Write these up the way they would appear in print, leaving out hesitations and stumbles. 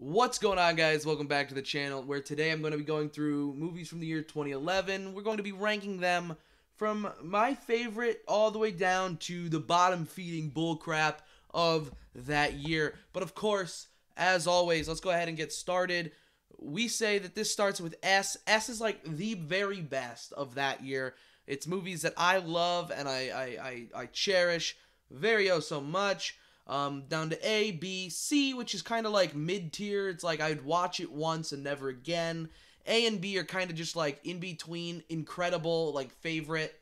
What's going on, guys? Welcome back to the channel, where today I'm going to be going through movies from the year 2011. We're going to be ranking them from my favorite all the way down to the bottom-feeding bullcrap of that year. But of course, as always, let's go ahead and get started. We say that this starts with S. S is like the very best of that year. It's movies that I love and I cherish very so much. Down to A, B, C, which is kind of like mid-tier. It's like I'd watch it once and never again. A and B are kind of just like in between, incredible, like favorite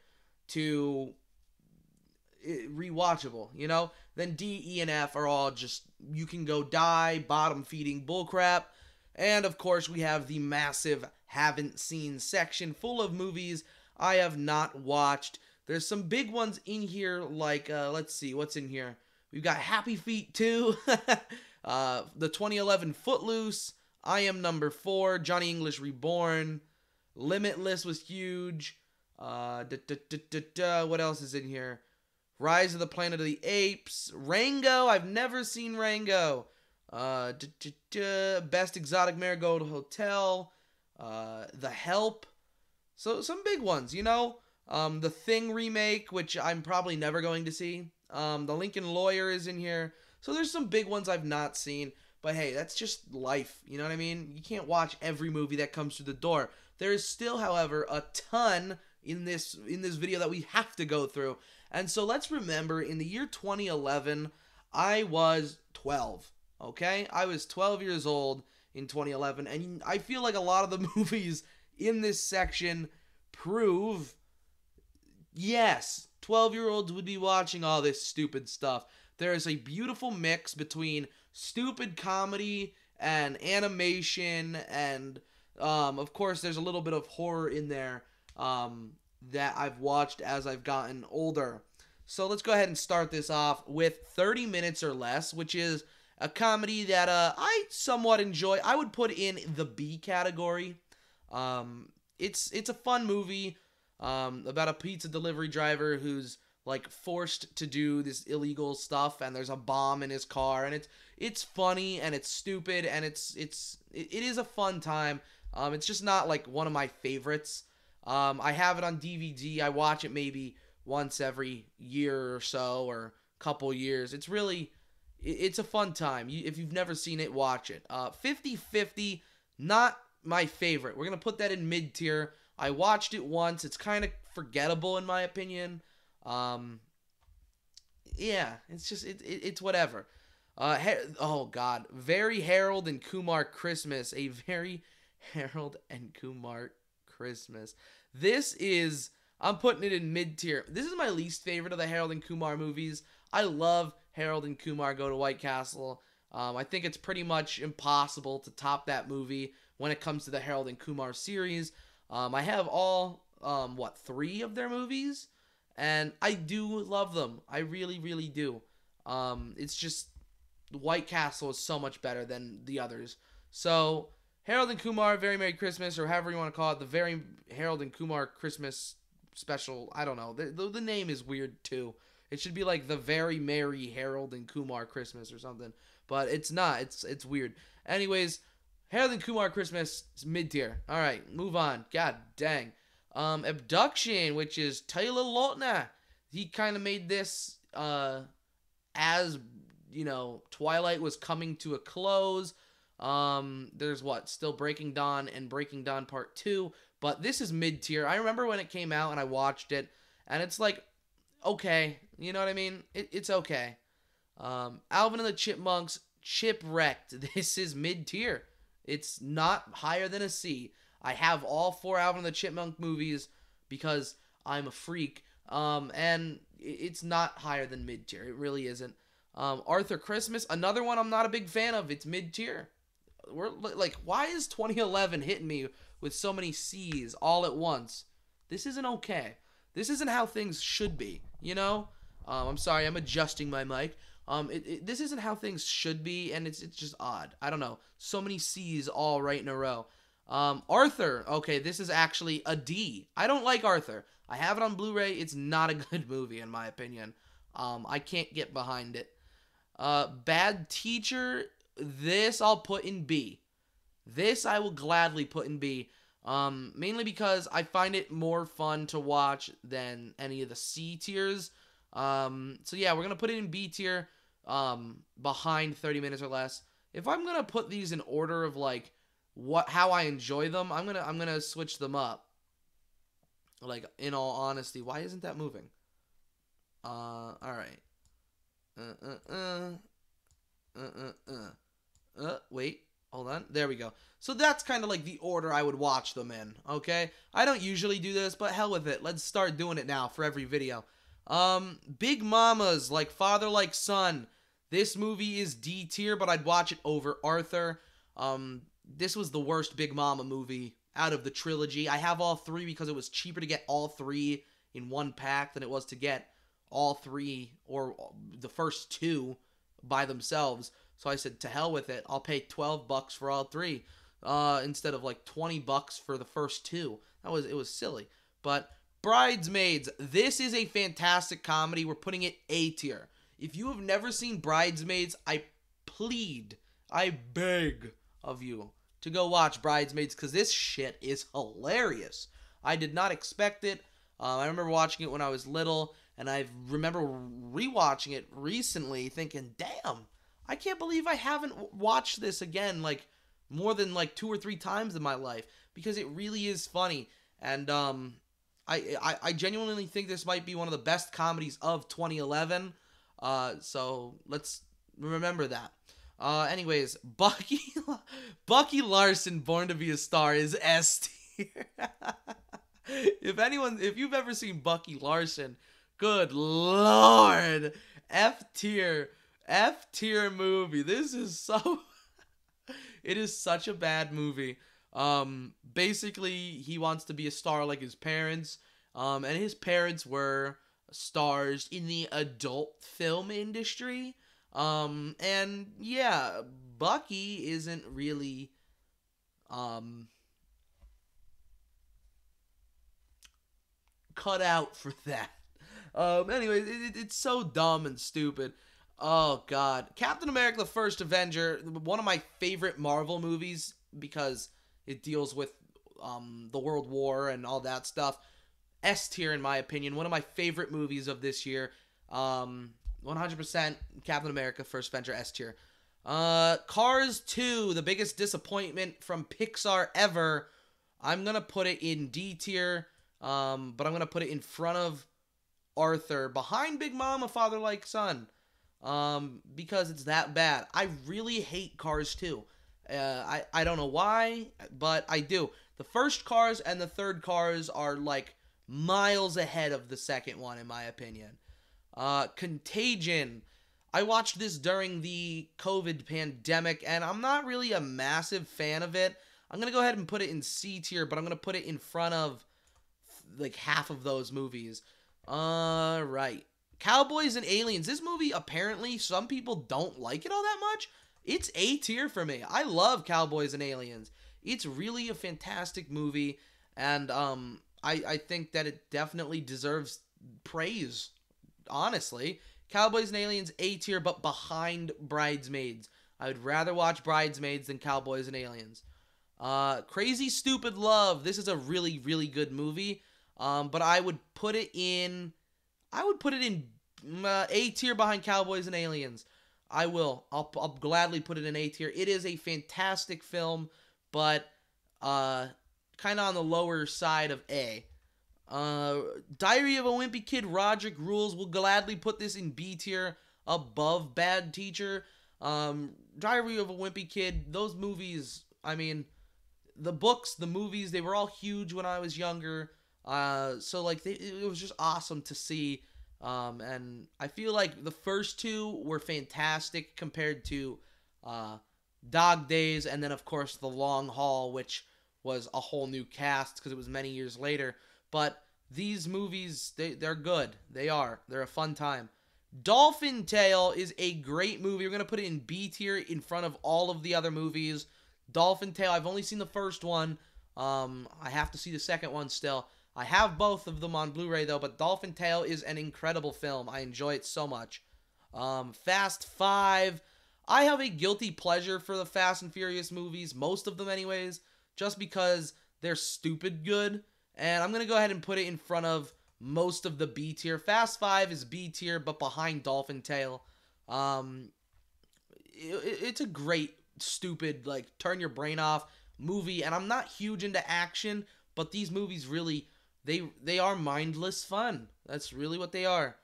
to rewatchable, you know? Then D, E, and F are all just, you can go die, bottom-feeding bullcrap. And of course, we have the massive haven't seen section full of movies I have not watched. There's some big ones in here, like, let's see, what's in here? We've got Happy Feet 2, the 2011 Footloose, I Am Number 4, Johnny English Reborn, Limitless was huge, what else is in here? Rise of the Planet of the Apes, Rango, I've never seen Rango, Best Exotic Marigold Hotel, The Help, so some big ones, you know? The Thing remake, which I'm probably never going to see. The Lincoln Lawyer is in here. So there's some big ones I've not seen. But hey, that's just life. You know what I mean? You can't watch every movie that comes through the door. There is still, however, a ton in this video that we have to go through. And so let's remember, in the year 2011, I was 12. Okay? I was 12 years old in 2011. And I feel like a lot of the movies in this section prove, yes, 12-year-olds would be watching all this stupid stuff. There is a beautiful mix between stupid comedy and animation, and of course there's a little bit of horror in there that I've watched as I've gotten older. So let's go ahead and start this off with 30 Minutes or Less, which is a comedy that I somewhat enjoy. I would put in the B category. It's a fun movie. About a pizza delivery driver who's like forced to do this illegal stuff, and there's a bomb in his car, and it's funny and it's stupid, and it is a fun time. It's just not like one of my favorites. I have it on DVD. I watch it maybe once every year or so, or couple years. It's a fun time. If you've never seen it, watch it. 50-50, not my favorite. We're gonna put that in mid-tier. I watched it once. It's kind of forgettable in my opinion. Yeah, it's just it's whatever. Oh God, Very Harold and Kumar Christmas. A Very Harold and Kumar Christmas. This is, I'm putting it in mid tier. This is my least favorite of the Harold and Kumar movies. I love Harold and Kumar Go to White Castle. I think it's pretty much impossible to top that movie when it comes to the Harold and Kumar series. I have all, 3 of their movies, and I do love them. I really, really do. It's just, White Castle is so much better than the others. So, Harold and Kumar, Very Merry Christmas, or however you want to call it, the Very Harold and Kumar Christmas special. I don't know. The name is weird, too. It should be like the Very Merry Harold and Kumar Christmas or something. But it's not. It's weird. Anyways, Harold and Kumar Christmas is mid-tier. All right, move on. God dang. Abduction, which is Taylor Lautner. He kind of made this as, you know, Twilight was coming to a close. There's still Breaking Dawn and Breaking Dawn Part 2. But this is mid-tier. I remember when it came out and I watched it. And it's like, okay. You know what I mean? It's okay. Alvin and the Chipmunks, Chipwrecked. This is mid-tier. It's not higher than a C. I have all 4 Alvin and the Chipmunk movies because I'm a freak. And it's not higher than mid-tier. It really isn't. Arthur Christmas, another one I'm not a big fan of. It's mid-tier. We're like, why is 2011 hitting me with so many C's all at once? This isn't okay. This isn't how things should be, you know? I'm sorry, I'm adjusting my mic. This isn't how things should be, and it's just odd. I don't know. So many C's all right in a row. Arthur. Okay, this is actually a D. I don't like Arthur. I have it on Blu-ray. It's not a good movie, in my opinion. I can't get behind it. Bad Teacher. this I'll put in B. This I will gladly put in B. Mainly because I find it more fun to watch than any of the C tiers. So yeah, we're gonna put it in B tier, behind 30 minutes or less. If I'm gonna put these in order of like how I enjoy them, I'm gonna switch them up. Like, in all honesty, why isn't that moving? All right. Wait, hold on. There we go. So that's kind of like the order I would watch them in, okay? I don't usually do this, but hell with it. Let's start doing it now for every video. Big Mamas, Like Father Like Son. This movie is D tier, but I'd watch it over Arthur. This was the worst Big Mama movie out of the trilogy. I have all three because it was cheaper to get all three in one pack than it was to get all three or the first two by themselves. So I said, to hell with it. I'll pay $12 for all three, instead of like $20 for the first two. It was silly. But Bridesmaids, this is a fantastic comedy. We're putting it A tier. If you have never seen Bridesmaids, I beg of you to go watch Bridesmaids, because this shit is hilarious. I did not expect it. I remember watching it when I was little, and I remember rewatching it recently thinking, damn, I can't believe I haven't watched this again, like, more than, like, 2 or 3 times in my life, because it really is funny. And, I genuinely think this might be one of the best comedies of 2011, so let's remember that. Anyways, Bucky Larson, Born to Be a Star is S tier. If you've ever seen Bucky Larson, good lord, F tier movie. This is it is such a bad movie. Basically, he wants to be a star like his parents, and his parents were stars in the adult film industry. And yeah, Bucky isn't really, cut out for that. Anyways, it's so dumb and stupid. Oh god. Captain America: The First Avenger, one of my favorite Marvel movies because it deals with, the World War and all that stuff. S tier in my opinion. One of my favorite movies of this year. 100% Captain America: First Avenger, S tier. Cars 2, the biggest disappointment from Pixar ever. I'm gonna put it in D tier, but I'm gonna put it in front of Arthur, behind Big Mama, Father Like Son, because it's that bad. I really hate Cars 2. I don't know why, but I do. The first Cars and the third Cars are like miles ahead of the second one, in my opinion. Contagion. I watched this during the COVID pandemic, and I'm not really a massive fan of it. I'm going to go ahead and put it in C tier, but I'm going to put it in front of, like, half of those movies. Right. Cowboys and Aliens. This movie, apparently, some people don't like it all that much. It's A tier for me. I love Cowboys and Aliens. It's really a fantastic movie, and, I think that it definitely deserves praise. Honestly, Cowboys and Aliens, A tier, but behind Bridesmaids. I would rather watch Bridesmaids than Cowboys and Aliens. Crazy Stupid Love. This is a really, really good movie. But I would put it in A tier behind Cowboys and Aliens. I will. I'll gladly put it in A tier. It is a fantastic film, but kind of on the lower side of A. Diary of a Wimpy Kid, Roderick Rules. Will gladly put this in B tier, above Bad Teacher. Diary of a Wimpy Kid, those movies, I mean, the books, the movies, they were all huge when I was younger. So, like, it was just awesome to see. And I feel like the first two were fantastic compared to Dog Days, and then, of course, The Long Haul, which was a whole new cast because it was many years later. But these movies, they're good. They're a fun time. Dolphin Tale is a great movie. We're going to put it in B tier in front of all of the other movies. Dolphin Tale, I've only seen the first one. I have to see the second one still. I have both of them on Blu-ray, though, but Dolphin Tale is an incredible film. I enjoy it so much. Fast 5. I have a guilty pleasure for the Fast and Furious movies, most of them anyways, just because they're stupid good. And I'm going to go ahead and put it in front of most of the B tier. Fast 5 is B tier, but behind Dolphin Tale. It's a great, stupid, like, turn your brain off movie. And I'm not huge into action, but these movies really, they are mindless fun. That's really what they are.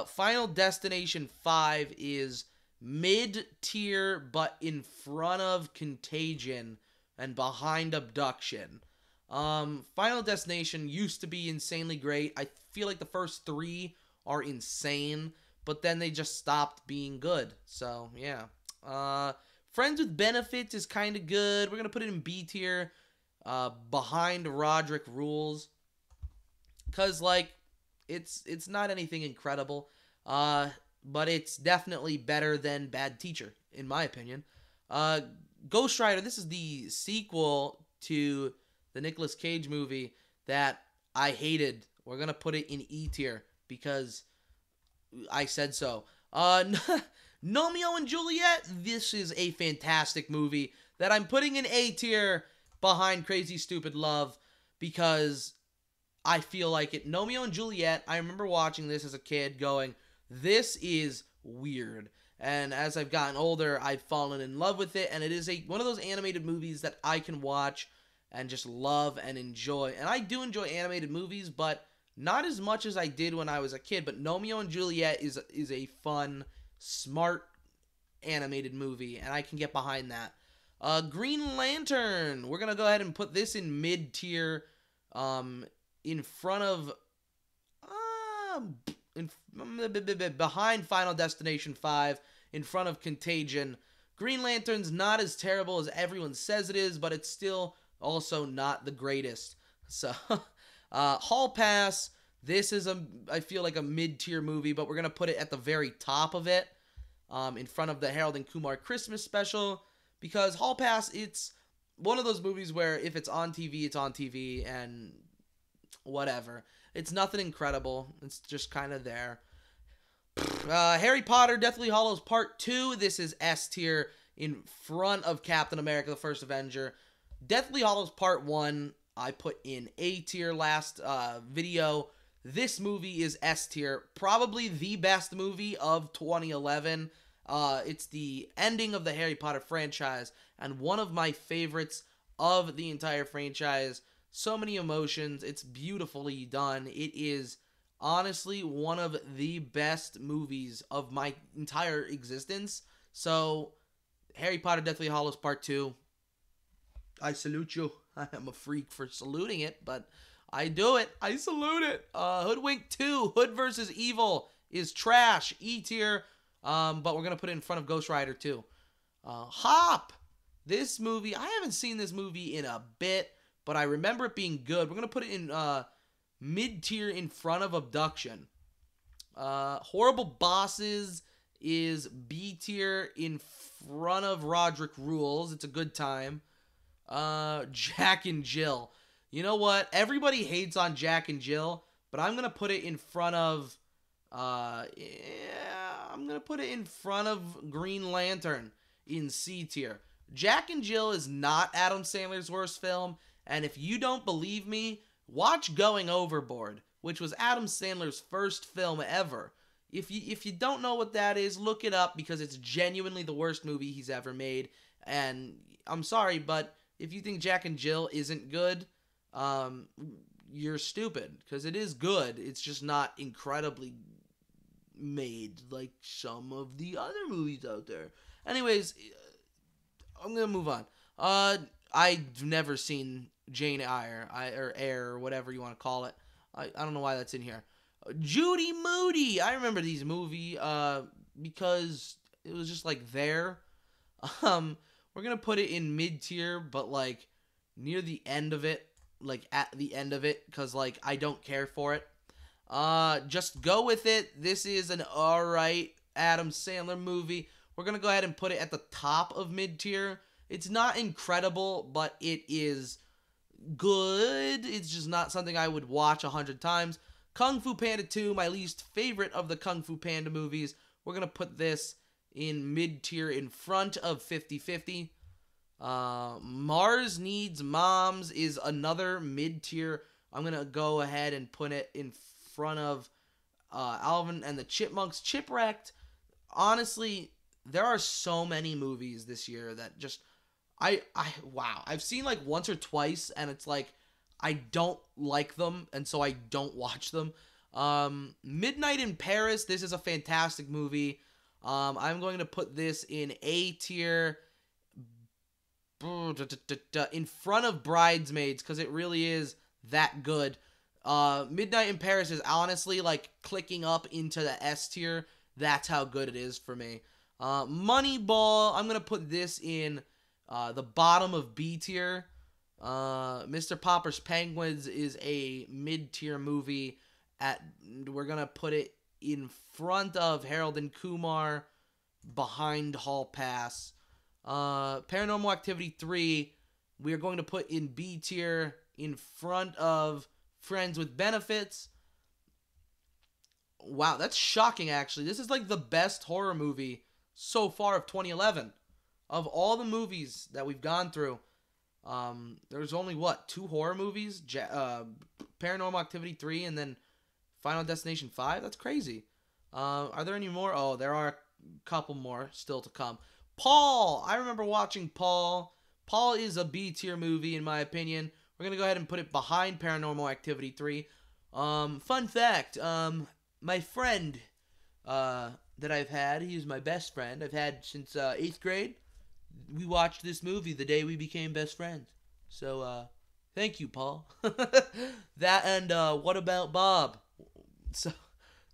Final Destination 5 is mid-tier, but in front of Contagion and behind Abduction. Final Destination used to be insanely great. I feel like the first 3 are insane, but then they just stopped being good. So, yeah. Friends with Benefits is kind of good. We're going to put it in B tier, behind Roderick Rules. Because, like, it's not anything incredible. But it's definitely better than Bad Teacher, in my opinion. Ghost Rider, this is the sequel to the Nicolas Cage movie that I hated. We're going to put it in E tier because I said so. Romeo and Juliet, this is a fantastic movie that I'm putting in A tier behind Crazy Stupid Love because I feel like it. Romeo and Juliet, I remember watching this as a kid going, this is weird. And as I've gotten older, I've fallen in love with it, and it is one of those animated movies that I can watch and just love and enjoy. And I do enjoy animated movies, but not as much as I did when I was a kid. But Romeo and Juliet is a fun, smart animated movie, and I can get behind that. Green Lantern, we're going to go ahead and put this in mid-tier, in front of... behind Final Destination 5, in front of Contagion. Green Lantern's not as terrible as everyone says it is, but it's still also not the greatest. So, Hall Pass, this is I feel like a mid-tier movie, but we're going to put it at the very top of it, in front of the Harold and Kumar Christmas special, because Hall Pass, it's one of those movies where if it's on TV, it's on TV, and whatever. It's nothing incredible. It's just kind of there. Harry Potter, Deathly Hallows Part 2. This is S tier in front of Captain America, the First Avenger. Deathly Hallows Part 1, I put in A tier last video. This movie is S tier. Probably the best movie of 2011. It's the ending of the Harry Potter franchise and one of my favorites of the entire franchise. So many emotions. It's beautifully done. It is honestly one of the best movies of my entire existence. So, Harry Potter Deathly Hallows Part 2. I salute you. I am a freak for saluting it, but I do it. I salute it. Hoodwink 2, Hood vs. Evil is trash. E tier. But we're going to put it in front of Ghost Rider 2. Hop. This movie, I haven't seen this movie in a bit, but I remember it being good. We're going to put it in mid-tier in front of Abduction. Horrible Bosses is B-tier in front of Roderick Rules. It's a good time. Jack and Jill. You know what? Everybody hates on Jack and Jill, but I'm going to put it in front of... I'm going to put it in front of Green Lantern in C tier. Jack and Jill is not Adam Sandler's worst film, and if you don't believe me, watch Going Overboard, which was Adam Sandler's first film ever. If you don't know what that is, look it up because it's genuinely the worst movie he's ever made. And I'm sorry, but if you think Jack and Jill isn't good, you're stupid because it is good. It's just not incredibly made like some of the other movies out there. Anyways, I'm gonna move on. I've never seen Jane Eyre, or Air, or whatever you want to call it. I don't know why that's in here. Judy Moody. I remember these movie because it was just like there. We're gonna put it in mid tier, but like near the end of it, like at the end of it, because like I don't care for it. Just go with it. This is an alright Adam Sandler movie. We're gonna go ahead and put it at the top of mid tier. It's not incredible, but it is good. It's just not something I would watch 100 times. Kung Fu Panda 2, my least favorite of the Kung Fu Panda movies. We're going to put this in mid tier in front of 50-50. Mars Needs Moms is another mid tier. I'm going to go ahead and put it in front of Alvin and the Chipmunks. Chipwrecked, honestly, there are so many movies this year that just wow. I've seen like once or twice, and it's like I don't like them, and so I don't watch them. Midnight in Paris, this is a fantastic movie. I'm going to put this in A tier in front of Bridesmaids, because it really is that good. Midnight in Paris is honestly like clicking up into the S tier. That's how good it is for me. Moneyball, I'm going to put this in the bottom of B tier. Mr. Popper's Penguins is a mid-tier movie. We're going to put it in front of Harold and Kumar, behind Hall Pass. Paranormal Activity 3, we are going to put in B tier, in front of Friends with Benefits. Wow, that's shocking, actually. This is like the best horror movie so far of 2011. Of all the movies that we've gone through, there's only, 2 horror movies? Paranormal Activity 3 and then Final Destination 5? That's crazy. Are there any more? Oh, there are a couple more still to come. Paul! I remember watching Paul. Paul is a B-tier movie, in my opinion. We're going to go ahead and put it behind Paranormal Activity 3. Fun fact, my friend that I've had, he's my best friend I've had since 8th grade. We watched this movie the day we became best friends. So, thank you, Paul. That and What About Bob?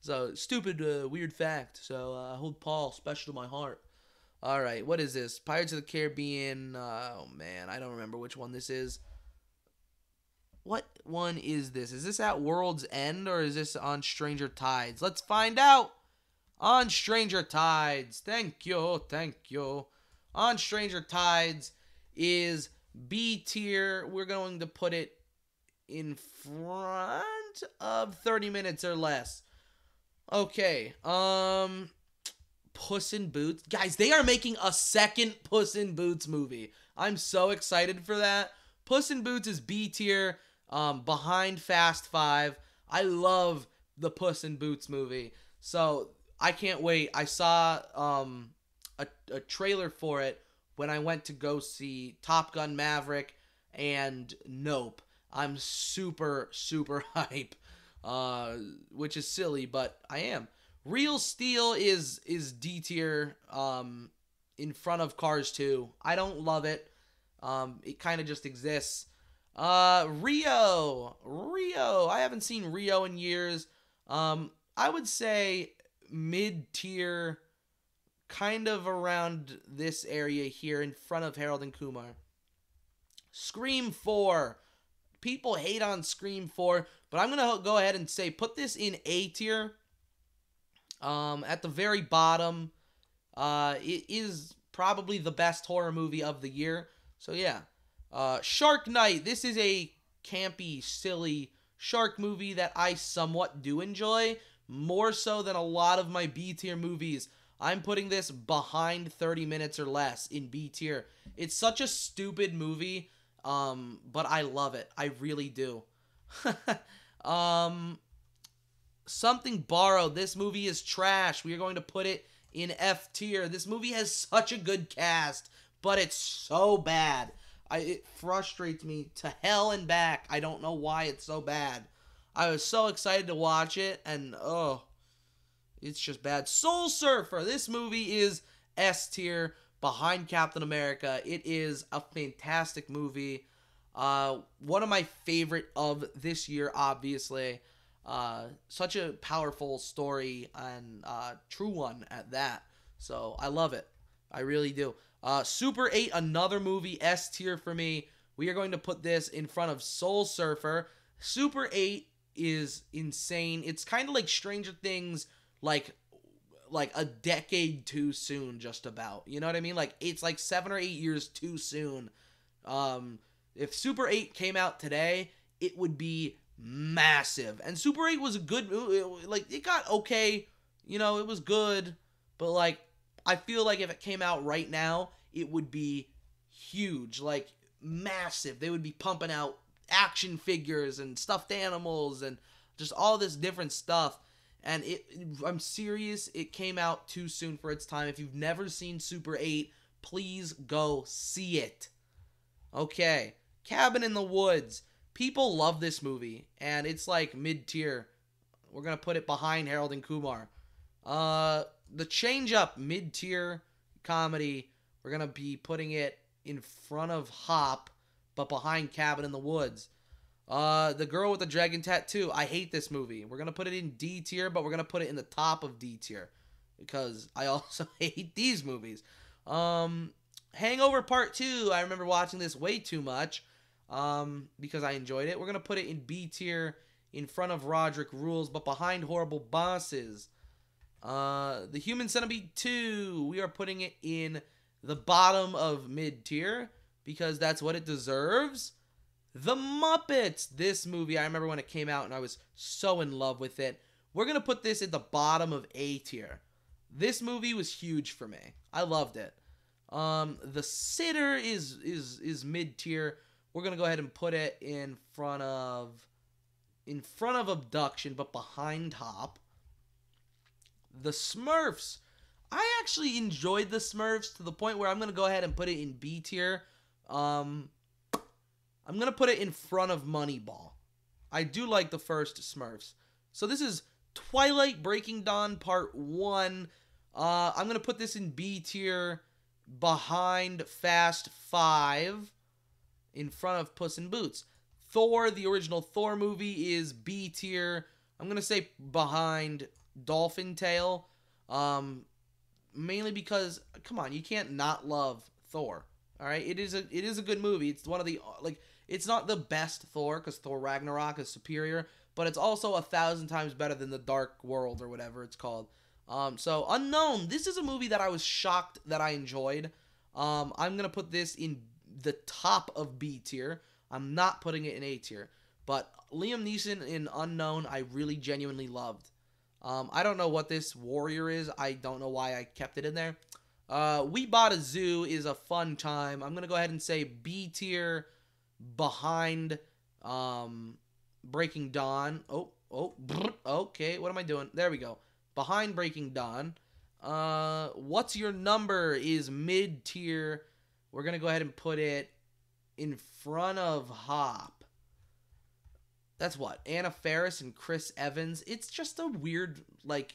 So stupid, weird fact. So, I hold Paul special to my heart. Alright, what is this? Pirates of the Caribbean. Oh, man, I don't remember which one this is. What one is this? Is this at World's End, or is this on Stranger Tides? Let's find out. On Stranger Tides. Thank you, thank you. On Stranger Tides is B tier. We're going to put it in front of 30 Minutes or Less. Okay, Puss in Boots. Guys, they are making a second Puss in Boots movie. I'm so excited for that. Puss in Boots is B tier, behind Fast 5. I love the Puss in Boots movie, so I can't wait. I saw a trailer for it when I went to go see Top Gun Maverick and Nope. I'm super, super hype, which is silly, but I am. Real Steel is D tier, in front of Cars 2. I don't love it. It kind of just exists. Rio. I haven't seen Rio in years. I would say mid-tier, kind of around this area here in front of Harold and Kumar. Scream 4. People hate on Scream 4, but I'm going to go ahead and say put this in A tier. At the very bottom, it is probably the best horror movie of the year. So yeah. Shark Night. This is a campy, silly shark movie that I somewhat do enjoy, more so than a lot of my B tier movies. I'm putting this behind 30 Minutes or Less in B tier. It's such a stupid movie, but I love it. I really do. Something Borrowed. This movie is trash. We are going to put it in F tier. This movie has such a good cast, but it's so bad. It frustrates me to hell and back. I don't know why it's so bad. I was so excited to watch it, and it's just bad. Soul Surfer. This movie is S tier, behind Captain America. It is a fantastic movie. One of my favorite of this year, obviously. Such a powerful story, and true one at that. So I love it. I really do. Super 8, another movie, S tier for me. We are going to put this in front of Soul Surfer. Super 8 is insane. It's kind of like Stranger Things, like a decade too soon, just about. You know what I mean? Like, it's like 7 or 8 years too soon. If Super 8 came out today, it would be massive. And Super 8 was a good movie. Like, it got okay. You know, it was good. But, like, I feel like if it came out right now, it would be huge, like massive. They would be pumping out action figures and stuffed animals and just all this different stuff. And I'm serious, it came out too soon for its time. If you've never seen Super 8, please go see it. Okay, Cabin in the Woods. People love this movie, and it's like mid-tier. We're going to put it behind Harold and Kumar. The Change Up, mid-tier comedy. We're going to be putting it in front of Hop, but behind Cabin in the Woods. The Girl with the Dragon Tattoo. I hate this movie. We're going to put it in D tier, but we're going to put it in the top of D tier, because I also hate these movies. Hangover Part 2. I remember watching this way too much, because I enjoyed it. We're going to put it in B tier, in front of Roderick Rules, but behind Horrible Bosses. The Human Centipede 2, we are putting it in the bottom of mid-tier, because that's what it deserves. The Muppets, this movie, I remember when it came out, and I was so in love with it. We're going to put this at the bottom of A tier. This movie was huge for me. I loved it. The Sitter is mid-tier. We're going to go ahead and put it in front of Abduction, but behind Hop. The Smurfs. I actually enjoyed the Smurfs to the point where I'm going to go ahead and put it in B tier. I'm going to put it in front of Moneyball. I do like the first Smurfs. So this is Twilight Breaking Dawn Part 1. I'm going to put this in B tier, behind Fast 5, in front of Puss in Boots. Thor, the original Thor movie, is B tier. I'm going to say behind Dolphin Tale. Mainly because, come on, you can't not love Thor. All right, it is a good movie. It's one of the, like, it's not the best Thor, because Thor Ragnarok is superior, but it's also 1,000 times better than The Dark World or whatever it's called. So Unknown, this is a movie that I was shocked that I enjoyed. I'm gonna put this in the top of B tier. I'm not putting it in A tier, but Liam Neeson in Unknown, I really genuinely loved. I don't know what this warrior is. I don't know why I kept it in there. We Bought a Zoo is a fun time. I'm going to go ahead and say B tier, behind Breaking Dawn. Okay, what am I doing? There we go. Behind Breaking Dawn. What's Your Number is mid-tier. We're going to go ahead and put it in front of Hop. That's what? Anna Faris and Chris Evans. It's just a weird, like,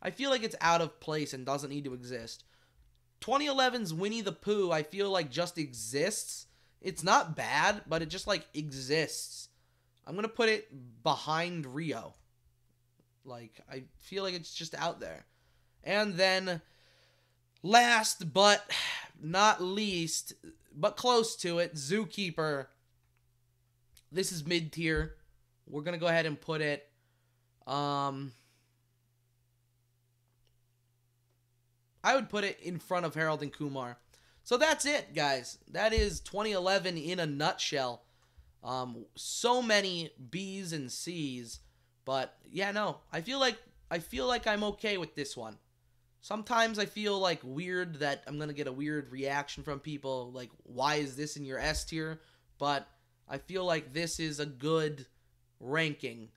I feel like it's out of place and doesn't need to exist. 2011's Winnie the Pooh, I feel like just exists. It's not bad, but it just, like, exists. I'm going to put it behind Rio. Like, I feel like it's just out there. And then, last but not least, but close to it, Zookeeper. This is mid-tier. We're going to go ahead and put it, I would put it in front of Harold and Kumar. So that's it, guys. That is 2011 in a nutshell. So many B's and C's, but yeah, no, I feel like I'm okay with this one. Sometimes I feel like weird that I'm going to get a weird reaction from people, like, why is this in your S tier? But I feel like this is a good ranking,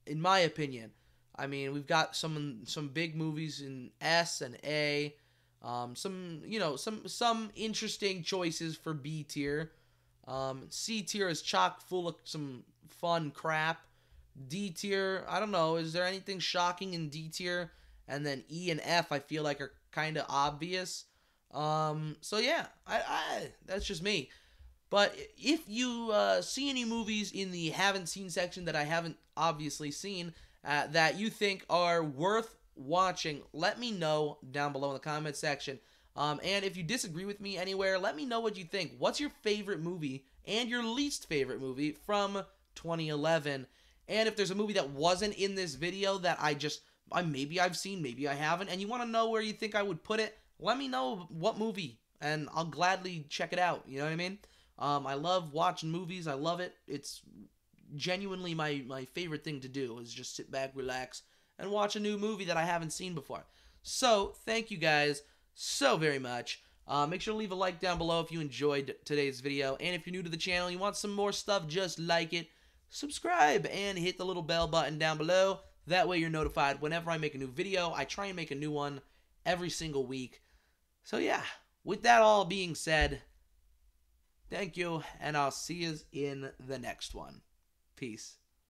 in my opinion. I mean, we've got some big movies in S and A, some interesting choices for B tier. C tier is chock full of some fun crap. D tier, I don't know, is there anything shocking in D tier? And then E and F, I feel like, are kind of obvious. So yeah, I that's just me. But if you see any movies in the haven't seen section that I haven't obviously seen that you think are worth watching, let me know down below in the comment section. And if you disagree with me anywhere, let me know what you think. What's your favorite movie and your least favorite movie from 2011? And if there's a movie that wasn't in this video that maybe I've seen, maybe I haven't, and you want to know where you think I would put it, let me know what movie, and I'll gladly check it out. You know what I mean? I love watching movies. I love it. It's genuinely my favorite thing to do, is just sit back, relax, and watch a new movie that I haven't seen before. So, thank you guys so very much. Make sure to leave a like down below if you enjoyed today's video. And if you're new to the channel, you want some more stuff just like it, subscribe and hit the little bell button down below. That way you're notified whenever I make a new video. I try and make a new one every single week. So yeah, with that all being said, thank you, and I'll see you in the next one. Peace.